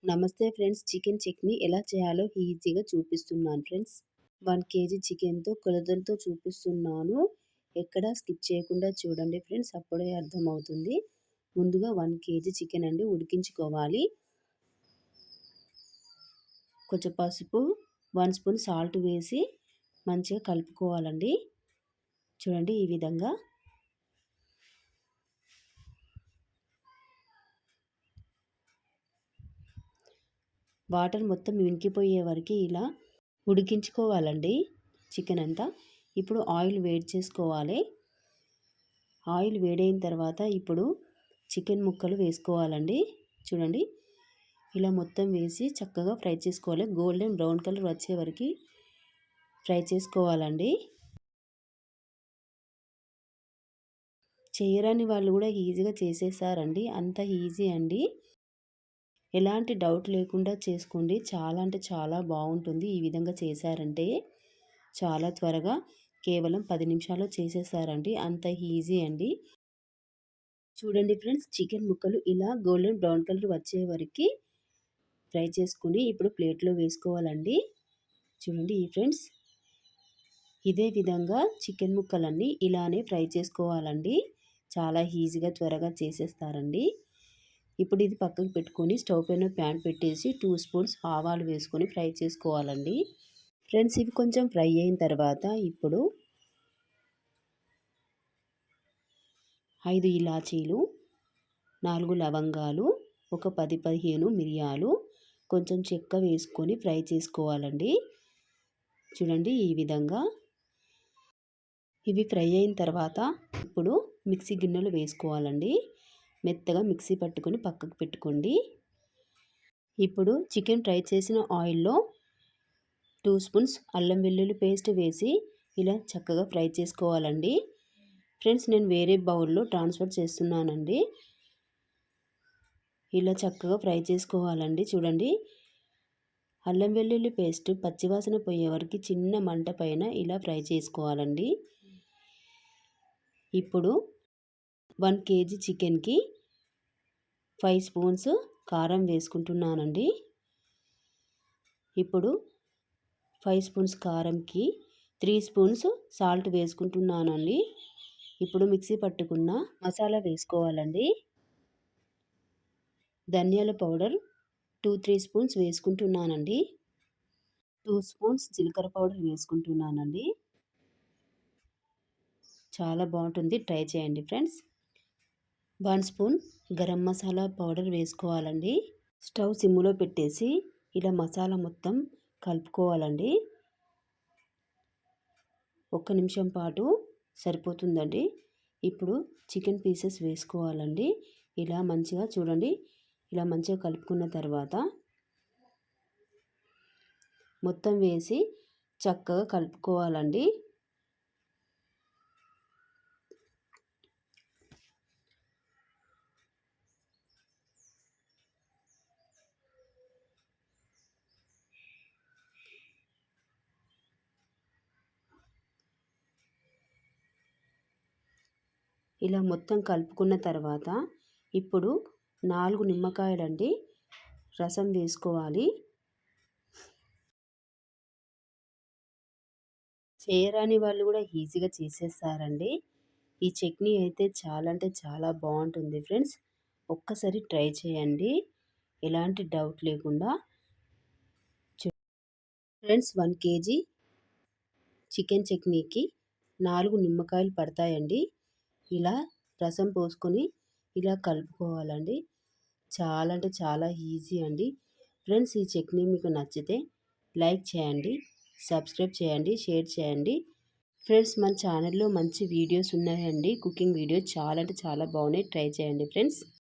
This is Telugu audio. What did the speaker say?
నమస్తే ఫ్రెండ్స్, చికెన్ చట్నీ ఎలా చేయాలో ఈజీగా చూపిస్తున్నాను ఫ్రెండ్స్. 1 కేజీ చికెన్‌తో కొలతలతో చూపిస్తున్నాను. ఎక్కడా స్కిప్ చేయకుండా చూడండి ఫ్రెండ్స్, అప్పుడే అర్థమవుతుంది. ముందుగా 1 కేజీ చికెన్ అండి ఉడికించుకోవాలి. కొంచెం పసుపు, 1 స్పూన్ సాల్ట్ వేసి మంచిగా కలుపుకోవాలండి. చూడండి ఈ విధంగా. వాటర్ మొత్తం ఇంకిపోయే వరకు ఇలా ఉడికించుకోవాలండి చికెన్ అంతా. ఇప్పుడు ఆయిల్ వేడి చేసుకోవాలి. ఆయిల్ వేడైన తర్వాత ఇప్పుడు చికెన్ ముక్కలు వేసుకోవాలండి. చూడండి ఇలా మొత్తం వేసి చక్కగా ఫ్రై చేసుకోవాలి. గోల్డెన్ బ్రౌన్ కలర్ వచ్చే వరకు ఫ్రై చేసుకోవాలండి. చేయరాని వాళ్ళు కూడా ఈజీగా చేసేసారండి. అంత ఈజీ అండి. ఎలాంటి డౌట్ లేకుండా చేసుకోండి. చాలా అంటే చాలా బాగుంటుంది. ఈ విధంగా చేశారంటే చాలా త్వరగా కేవలం 10 నిమిషాల్లో చేసేసారండి. అంత ఈజీ అండి. చూడండి ఫ్రెండ్స్, చికెన్ ముక్కలు ఇలా గోల్డెన్ బ్రౌన్ కలర్ వచ్చే వరకు ఫ్రై చేసుకుని ఇప్పుడు ప్లేట్లో వేసుకోవాలండి. చూడండి ఫ్రెండ్స్, ఇదే విధంగా చికెన్ ముక్కలన్నీ ఇలానే ఫ్రై చేసుకోవాలండి. చాలా ఈజీగా త్వరగా చేసేస్తారండి. ఇప్పుడు ఇది పక్కకు పెట్టుకొని స్టవ్ పైన ప్యాన్ పెట్టేసి 2 స్పూన్స్ ఆవాలు వేసుకొని ఫ్రై చేసుకోవాలండి. ఫ్రెండ్స్, ఇవి కొంచెం ఫ్రై అయిన తర్వాత ఇప్పుడు 5 ఇలాచీలు, 4 లవంగాలు, ఒక 10-15 మిరియాలు, కొంచెం చెక్క వేసుకొని ఫ్రై చేసుకోవాలండి. చూడండి ఈ విధంగా. ఇవి ఫ్రై అయిన తర్వాత ఇప్పుడు మిక్సీ గిన్నెలు వేసుకోవాలండి. మెత్తగా మిక్సీ పట్టుకొని పక్కకు పెట్టుకోండి. ఇప్పుడు చికెన్ ఫ్రై చేసిన ఆయిల్లో 2 స్పూన్స్ అల్లం వెల్లుల్లి పేస్ట్ వేసి ఇలా చక్కగా ఫ్రై చేసుకోవాలండి. ఫ్రెండ్స్, నేను వేరే బౌల్లో ట్రాన్స్ఫర్ చేస్తున్నానండి. ఇలా చక్కగా ఫ్రై చేసుకోవాలండి. చూడండి అల్లం వెల్లుల్లి పేస్ట్ పచ్చివాసన పోయే వరకు చిన్న మంట పైన ఇలా ఫ్రై చేసుకోవాలండి. ఇప్పుడు 1 కేజీ చికెన్కి 5 స్పూన్స్ కారం వేసుకుంటున్నానండి. ఇప్పుడు 5 స్పూన్స్ కారంకి 3 స్పూన్స్ సాల్ట్ వేసుకుంటున్నానండి. ఇప్పుడు మిక్సీ పట్టుకున్న మసాలా వేసుకోవాలండి. ధనియాల పౌడర్ 2-3 స్పూన్స్ వేసుకుంటున్నానండి. 2 స్పూన్స్ జీలకర్ర పౌడర్ వేసుకుంటున్నానండి. చాలా బాగుంటుంది, ట్రై చేయండి friends. 1 spoon garam masala powder వేసుకోవాలండి. స్టవ్ సిమ్లో పెట్టేసి ఇలా మసాలా మొత్తం కలుపుకోవాలండి. 1 నిమిషం పాటు సరిపోతుందండి. ఇప్పుడు చికెన్ పీసెస్ వేసుకోవాలండి. ఇలా మంచిగా చూడండి, ఇలా మంచిగా కలుపుకున్న తర్వాత మొత్తం వేసి చక్కగా కలుపుకోవాలండి. ఇలా మొత్తం కలుపుకున్న తర్వాత ఇప్పుడు 4 నిమ్మకాయలండి రసం వేసుకోవాలి. చేయరాని వాళ్ళు కూడా ఈజీగా చేసేస్తారండి. ఈ చట్నీ అయితే చాలా అంటే చాలా బాగుంటుంది ఫ్రెండ్స్. ఒక్కసారి ట్రై చేయండి, ఎలాంటి డౌట్ లేకుండా. ఫ్రెండ్స్, 1 కేజీ చికెన్ చట్నీకి 4 నిమ్మకాయలు పడతాయండి. ఇలా రసం పోసుకొని ఇలా కలుపుకోవాలండి. చాలా అంటే చాలా ఈజీ అండి. ఫ్రెండ్స్, ఈ చట్నీ మీకు నచ్చితే లైక్ చేయండి, సబ్స్క్రైబ్ చేయండి, షేర్ చేయండి. ఫ్రెండ్స్, మన ఛానల్లో మంచి వీడియోస్ ఉన్నాయండి. కుకింగ్ వీడియోస్ చాలా అంటే చాలా బాగున్నాయి, ట్రై చేయండి ఫ్రెండ్స్.